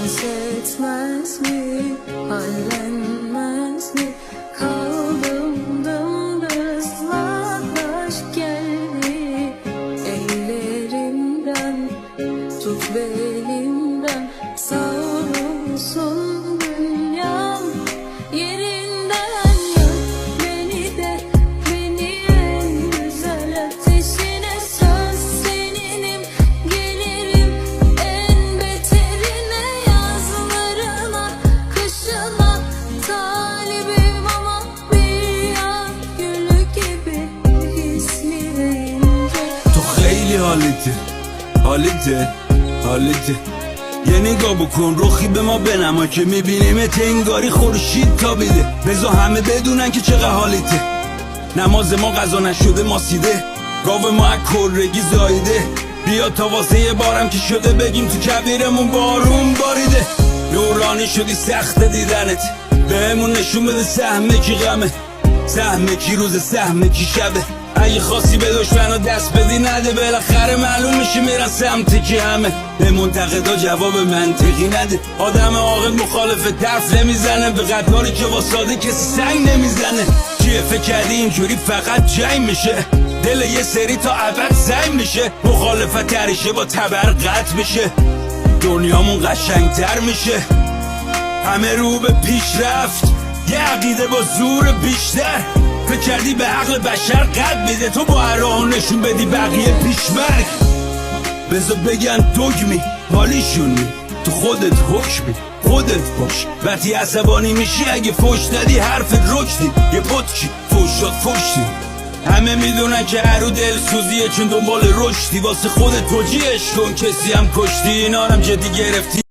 Pes etmez mi, hallenmez mi? Kaldım dımdızlak, aşk geldi ellerimden. Tut belimden, savrulsun dünyam yerinden. Yak beni de, beni en güzel ateşine. Söz seninim, gelirim en beterine. Yazlarına, kışına talibim ama bir yaz gülü gibi hisleyince. تو خیلی حالیته یه نگاه بکن رخی به ما بنما که میبینیمت انگاری خورشید تابیده. بذار همه بدونن که چقدر حالیته. نماز ما قضا نشده ماسیده، گاو ما از کرگی زایده. بیا تا واسه یه بارم که شده بگیم تو کبیرمون بارون باریده. نورانی شدی سخت دیدنت، بهمون نشون بده سهمه کی غمه، سهمه کی روز، سهمه کی شبه. اگه خواستی به دشمنو دست بدی نده، بالاخره معلوم میشه میرن سمت کی همه. به منتقدا جواب منطقی نده، آدم عاقل مخالف طرف نمیزنه. به قداری که واساده کسی سنگ نمیزنه. چیه فکر کردی اینجوری فقط جنگ میشه؟ دل یه سری تا ابد زنگ میشه. مخالفت تریشه با تبر قطع میشه، دنیامون قشنگتر میشه. همه رو به پیشرفت، یه عقیده با زور بیشتر. فکر کردی به عقل بشر قد میده، تو با هر راه نشون بدی بقیه پیشمرگ. بذار بگن دگمی حالیشونی، تو خودت حکمی، خودت باش. وقتی عصبانی میشی اگه فوش دادی حرفت رکدی. یه پتکی فوش شد فوشتی. همه میدونن که هرو دل سوزیه چون دنبال رشدی. واسه خودت توجیهش کن، کسی هم کشتی اینا هم جدی گرفتی.